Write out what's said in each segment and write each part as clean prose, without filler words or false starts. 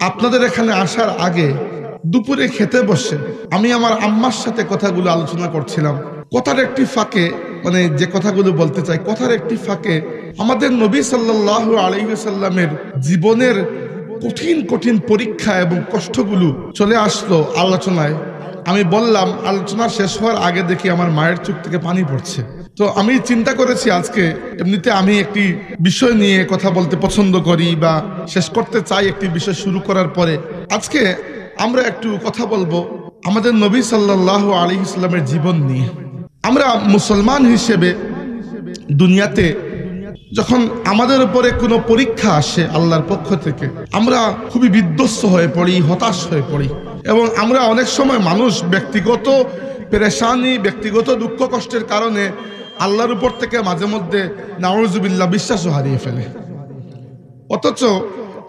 আপনাদের এখানে আসার আগে দুপুরে খেতে বসে আমি আমার আম্মার সাথে কথাগুলো আলোচনা করছিলাম। কথার একটি ফাঁকে, মানে যে কথাগুলো বলতে চাই, কথার একটি ফাঁকে আমাদের নবী সাল্লাল্লাহু আলাইহি ওয়াসাল্লামের জীবনের কঠিন কঠিন পরীক্ষা এবং কষ্টগুলো চলে আসলো আলোচনায়। আমি বললাম, আলোচনা শেষ হওয়ার আগে দেখি আমার মায়ের চোখ থেকে পানি পড়ছে। তো আমি চিন্তা করেছি আজকে এমনিতে আমি একটি বিষয় নিয়ে কথা বলতে পছন্দ করি বা শেষ করতে চাই একটি বিষয় শুরু করার পরে। আজকে আমরা একটু কথা বলবো আমাদের নবী সাল্লাল্লাহু আলাইহি ওয়াসাল্লামের জীবন নিয়ে। আমরা মুসলমান হিসেবে দুনিয়াতে যখন আমাদের উপরে কোনো পরীক্ষা আসে আল্লাহর পক্ষ থেকে, আমরা খুবই বিধ্বস্ত হয়ে পড়ি, হতাশ হয়ে পড়ি, এবং আমরা অনেক সময় মানুষ ব্যক্তিগত পেরেশানি, ব্যক্তিগত দুঃখ কষ্টের কারণে আল্লাহর উপর থেকে মাঝে মধ্যে নাউযুবিল্লাহ বিশ্বাসও হারিয়ে ফেলে। অথচ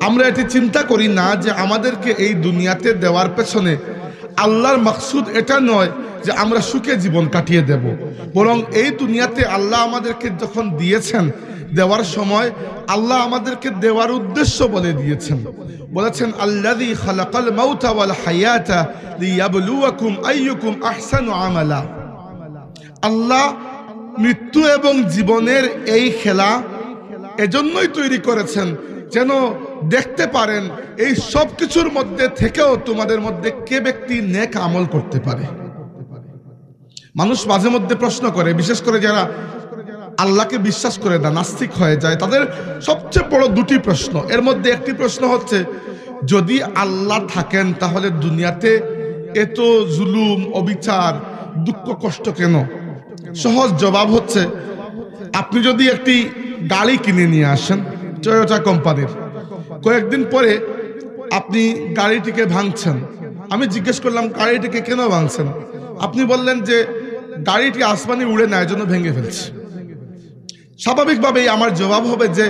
আমরা এটি চিন্তা করি না যে আমাদেরকে এই দুনিয়াতে দেওয়ার পেছনে আল্লাহর মাকসুদ এটা নয় যে আমরা সুখে জীবন কাটিয়ে দেব, বরং এই দুনিয়াতে আল্লাহ আমাদেরকে যখন দিয়েছেন, দেওয়ার সময় আল্লাহ আমাদেরকে দেওয়ার উদ্দেশ্য বলে দিয়েছেন। বলেছেন, আল্লাযী খালাকাল মাউতা ওয়াল হায়াতা লিয়াবলুয়াকুম আইয়ুকুম আহসানু আমালা। আল্লাহ মৃত্যু এবং জীবনের এই খেলা এজন্যই তৈরি করেছেন যেন দেখতে পারেন এই সব কিছুর মধ্যে থেকেও তোমাদের মধ্যে কে ব্যক্তি নেক আমল করতে পারে। মানুষ মাঝে মধ্যে প্রশ্ন করে, বিশেষ করে যারা আল্লাহকে বিশ্বাস করে না, নাস্তিক হয়ে যায়, তাদের সবচেয়ে বড় দুটি প্রশ্ন। এর মধ্যে একটি প্রশ্ন হচ্ছে, যদি আল্লাহ থাকেন তাহলে দুনিয়াতে এত জুলুম, অবিচার, দুঃখ কষ্ট কেন? সহজ জবাব হচ্ছে, আপনি যদি একটি গাড়ি কিনে নিয়ে আসেন টয়োটা কোম্পানির, কয়েকদিন পরে আপনি গাড়িটিকে ভাঙছেন। আমি জিজ্ঞেস করলাম, গাড়িটিকে কেন ভাঙছেন? আপনি বললেন যে গাড়িটি আসমানে উড়ে না, এজন্য ভেঙে ফেলছি। স্বাভাবিকভাবেই আমার জবাব হবে যে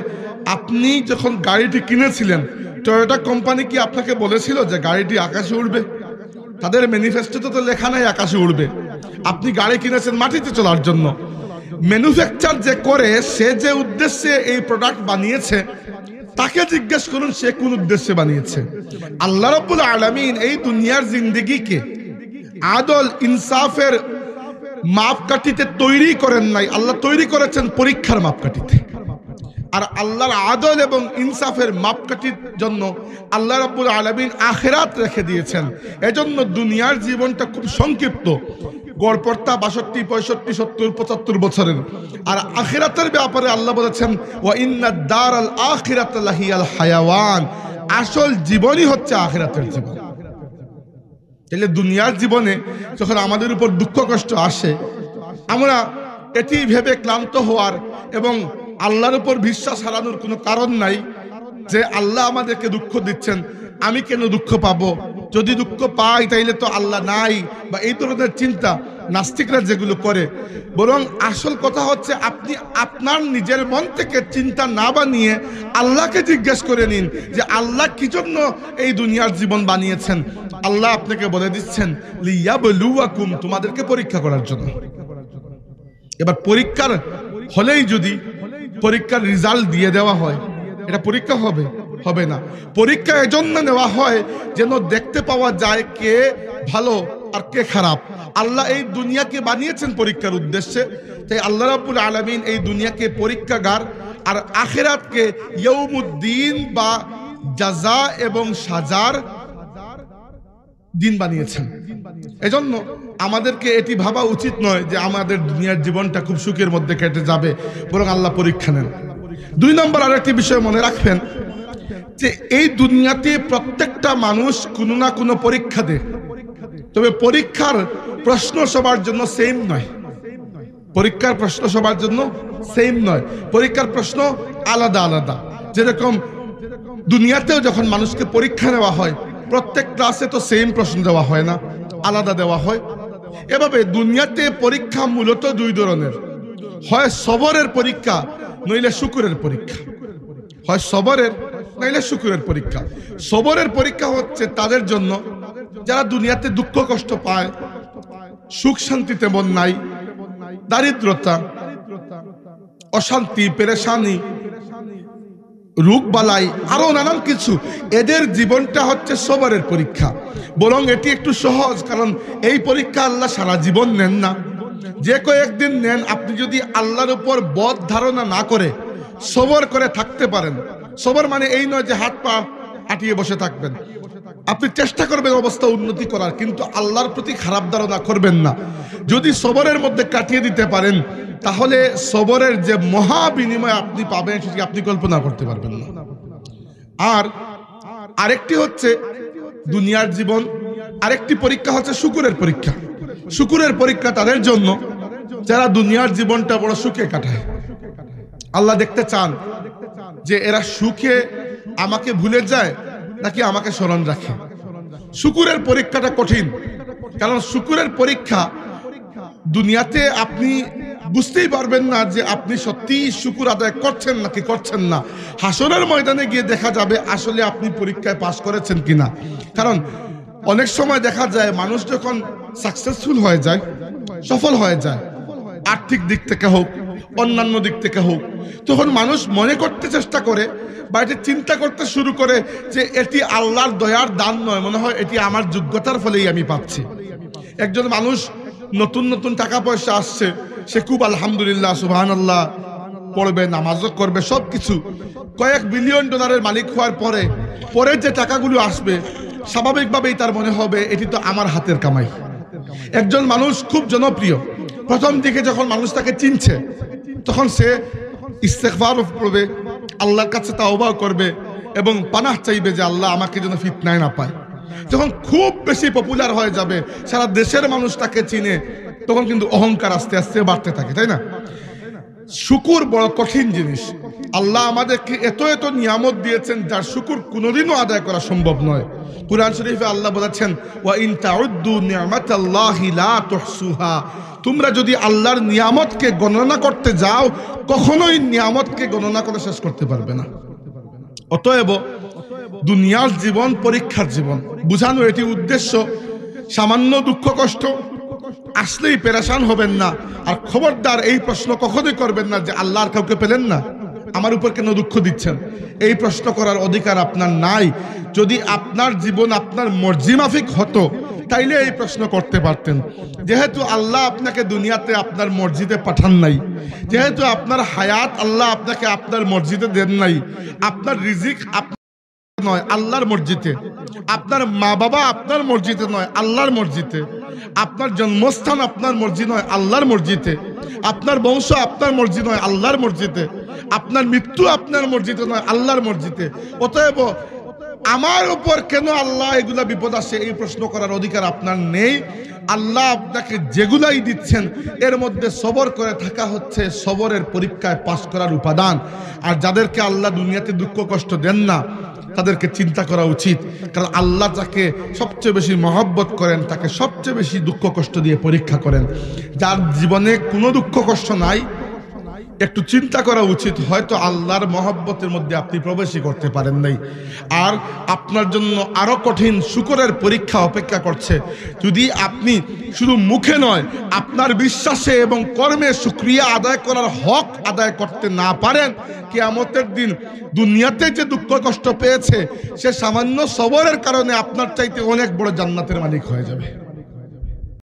আপনি যখন গাড়িটি কিনেছিলেন, টয়োটা কোম্পানি কি আপনাকে বলেছিল যে গাড়িটি আকাশে উড়বে? তাদের ম্যানিফেস্টোতে তো লেখা নাই আকাশে উড়বে। আপনি গাড়ি কিনেছেন মাটিতে চলার জন্য। ম্যানুফ্যাকচার যে করে, সে যে উদ্দেশ্যে এই প্রোডাক্ট বানিয়েছে, তাকে জিজ্ঞেস করুন সে কোন উদ্দেশ্যে বানিয়েছে। আল্লাহ রাব্বুল আলামিন এই দুনিয়ার জিন্দেগিকে আদল ইনসাফের মাপকাঠিতে তৈরি করেন নাই, আল্লাহ তৈরি করেছেন পরীক্ষার মাপকাঠিতে। আর আল্লাহর আদল এবং ইনসাফের মাপকাঠির জন্য আল্লাহ রাব্বুল আলামিন আখিরাত রেখে দিয়েছেন। এজন্য দুনিয়ার জীবনটা খুব সংক্ষিপ্ত, গড়পড়তা 62, 65, 70, 75 বছরের। আর আখিরাতের ব্যাপারে আল্লাহ বলেছেন, ওয়া ইন্নাদ দারাল আখিরাতা লাহিয়াল হায়াওয়ান, আসল জীবনই হচ্ছে আখিরাতের জীবন। তাহলে দুনিয়ার জীবনে যখন আমাদের উপর দুঃখ কষ্ট আসে, আমরা এটি ভেবে ক্লান্ত হওয়ার এবং আল্লাহর উপর বিশ্বাস হারানোর কোনো কারণ নাই যে আল্লাহ আমাদেরকে দুঃখ দিচ্ছেন, আমি কেন দুঃখ পাবো? যদি দুঃখ পাই তাইলে তো আল্লাহ নাই, বা এই ধরনের চিন্তা নাস্তিকরা যেগুলো করে। বরং আসল কথা হচ্ছে, আপনি আপনার নিজের মন থেকে চিন্তা না বানিয়ে আল্লাহকে জিজ্ঞেস করে নিন যে আল্লাহ কি জন্য এই দুনিয়ার জীবন বানিয়েছেন। আল্লাহ আপনাকে বলে দিচ্ছেন, লিয়াবলুয়াকুম, তোমাদেরকে পরীক্ষা করার জন্য। এবার পরীক্ষার হলেই যদি পরীক্ষার রেজাল্ট দিয়ে দেওয়া হয়, এটা পরীক্ষা হবে? হবে না। পরীক্ষা এজন্য নেওয়া হয় যেন দেখতে পাওয়া যায় কে ভালো আর কে খারাপ। আল্লাহ এই দুনিয়াকে বানিয়েছেন পরীক্ষার উদ্দেশ্যে। তাই আল্লাহ রাব্বুল আলামিন এই দুনিয়াকে পরীক্ষাগার আর আখিরাতকে ইয়াউমুদ্দিন বা জাযা এবং সাজার দিন বানিয়েছেন। এজন্য আমাদেরকে এটি ভাবা উচিত নয় যে আমাদের দুনিয়ার জীবনটা খুব সুখের মধ্যে কেটে যাবে, বরং আল্লাহ পরীক্ষা নেন। 2 নম্বর আরেকটি বিষয় মনে রাখবেন যে এই দুনিয়াতে প্রত্যেকটা মানুষ কোনো না কোনো পরীক্ষা দেয়, তবে পরীক্ষার প্রশ্ন সবার জন্য সেম নয়। পরীক্ষার প্রশ্ন সবার জন্য সেম নয়, পরীক্ষার প্রশ্ন আলাদা আলাদা। যেরকম দুনিয়াতেও যখন মানুষকে পরীক্ষা নেওয়া হয়, প্রত্যেক ক্লাসে তো সেম প্রশ্ন দেওয়া হয় না, আলাদা দেওয়া হয়। এভাবে দুনিয়াতে পরীক্ষা মূলত 2 ধরনের, হয় সবরের পরীক্ষা নইলে শুকরের পরীক্ষা। হয় সবরের নইলে শুকরের পরীক্ষা। সবরের পরীক্ষা হচ্ছে তাদের জন্য যারা দুনিয়াতে দুঃখ কষ্ট পায়, সুখ শান্তি তেমন নাই, দারিদ্রতা, অশান্তি, পেরেশানি, রোগ বালাই আরো নানান কিছু, এদের জীবনটা হচ্ছে সবরের পরীক্ষা। বরং এটি একটু সহজ, কারণ এই পরীক্ষা আল্লাহ সারা জীবন নেন না, যে কয়েকদিন নেন। আপনি যদি আল্লাহর উপর বদ ধারণা না করে সবর করে থাকতে পারেন, সবর মানে এই নয় যে হাত পা আটিয়ে বসে থাকবেন। আপনি চেষ্টা করবেন অবস্থা উন্নতি করার, কিন্তু আল্লাহর প্রতি খারাপ ধারণা করবেন না। যদি সবরের মধ্যে কাটিয়ে দিতে পারেন, তাহলে সবরের যে মহা বিনিময় আপনি পাবেন সেটি আপনি কল্পনা করতে পারবেন না। আর আরেকটি হচ্ছে দুনিয়ার জীবন, আরেকটি পরীক্ষা হচ্ছে শুকুরের পরীক্ষা। শুকুরের পরীক্ষা তাদের জন্য যারা দুনিয়ার জীবনটা বড় সুখে কাটায়। আল্লাহ দেখতে চান যে এরা সুখে আমাকে ভুলে যায় নাকি আমাকে স্মরণ রাখে। শুকুরের পরীক্ষাটা কঠিন, কারণ শুকুরের পরীক্ষা দুনিয়াতে আপনি বুঝতেই পারবেন না যে আপনি সত্যি শুকুর আদায় করছেন নাকি করছেন না। হাসরের ময়দানে গিয়ে দেখা যাবে আসলে আপনি পরীক্ষায় পাশ করেছেন কিনা। কারণ অনেক সময় দেখা যায় মানুষ যখন সাকসেসফুল হয়ে যায়, সফল হয়ে যায়, আর্থিক দিক থেকে হোক অন্যান্য দিক থেকে হোক, তখন মানুষ মনে করতে চেষ্টা করে বা এটি চিন্তা করতে শুরু করে যে এটি আল্লাহর দয়ার দান নয়, মনে হয় এটি আমার যোগ্যতার ফলেই আমি পাচ্ছি। একজন মানুষ নতুন নতুন টাকা পয়সা আসছে, সে খুব আলহামদুলিল্লাহ সুবহানাল্লাহ পড়বে, নামাজও করবে, সবকিছু কয়েক বিলিয়ন ডলারের মালিক হওয়ার পরে পরে যে টাকাগুলো আসবে স্বাভাবিকভাবেই তার মনে হবে এটি তো আমার হাতের কামাই। একজন মানুষ খুব জনপ্রিয়, প্রথম দিকে যখন মানুষ তাকে চিনছে তখন সে ইস্তেগফার করবে, আল্লাহর কাছে তাওবা করবে এবং পানাহ চাইবে যে আল্লাহ আমাকে যেন ফিতনায় না পায়। যখন খুব বেশি পপুলার হয়ে যাবে, সারা দেশের মানুষ তাকে চিনে, তখন কিন্তু অহংকার আস্তে আস্তে বাড়তে থাকে, তাই না? শুকুর বড় কঠিন জিনিস। আল্লাহ আমাদেরকে এত এত নিয়ামত দিয়েছেন যার শুকুর কোনোদিনও আদায় করা সম্ভব নয়। কুরআন শরীফে আল্লাহ বলেছেন, ওয়া ইন তাউদ্দু নি'মাতাল্লাহি লা তুহসুহা, তোমরা যদি আল্লাহর নিয়ামতকে গণনা করতে যাও কখনোই নিয়ামতকে গণনা করে শেষ করতে পারবে না। অতএব দুনিয়ার জীবন পরীক্ষার জীবন, বুঝানো এটি উদ্দেশ্য। সামান্য দুঃখ কষ্ট আসলেই পেরেশান হবেন না। আর খবরদার এই প্রশ্ন কখনোই করবেন না যে আল্লাহর কাউকে পেলেন না, আমার উপর কেন দুঃখ দিচ্ছেন। এই প্রশ্ন করার অধিকার আপনার নাই। যদি আপনার জীবন আপনার মর্জি মাফিক হতো তাইলে এই প্রশ্ন করতে পারতেন। যেহেতু আল্লাহ আপনাকে দুনিয়াতে আপনার মর্জিতে পাঠান নাই, যেহেতু আপনার হায়াত আল্লাহ আপনাকে আপনার মর্জিতে দেন নাই, আপনার রিজিক নয় আল্লাহর মর্জিতে, আপনার মা বাবা আপনার মর্জিতে নয় আল্লাহর মর্জিতে, আপনার জন্মস্থান আপনার মর্জি নয় আল্লাহর মর্জিতে, আপনার বংশ আপনার মর্জি নয় আল্লাহর মর্জিতে, আপনার মৃত্যু আপনার মর্জিতে নয় আল্লাহর মর্জিতে। অতএব আমার উপর কেন আল্লাহ এগুলা বিপদ আসে এই প্রশ্ন করার অধিকার আপনার নেই। আল্লাহ আপনাকে যেগুলাই দিচ্ছেন এর মধ্যে সবর করে থাকা হচ্ছে সবরের পরীক্ষায় পাশ করার উপাদান। আর যাদেরকে আল্লাহ দুনিয়াতে দুঃখ কষ্ট দেন না তাদেরকে চিন্তা করা উচিত, কারণ আল্লাহ যাকে সবচেয়ে বেশি মহব্বত করেন তাকে সবচেয়ে বেশি দুঃখ কষ্ট দিয়ে পরীক্ষা করেন। যার জীবনে কোনো দুঃখ কষ্ট নাই একটু চিন্তা করা উচিত, হয়তো আল্লাহর মহব্বতের মধ্যে আপনি প্রবেশই করতে পারেন নাই। আর আপনার জন্য আরো কঠিন শুকরের পরীক্ষা অপেক্ষা করছে। যদি আপনি শুধু মুখে নয় আপনার বিশ্বাসে এবং কর্মে শুকরিয়া আদায় করার হক আদায় করতে না পারেন, কিয়ামতের দিন দুনিয়াতে যে দুঃখ কষ্ট পেয়েছে সে সামান্য সবরের কারণে আপনার চাইতে অনেক বড় জান্নাতের মালিক হয়ে যাবে।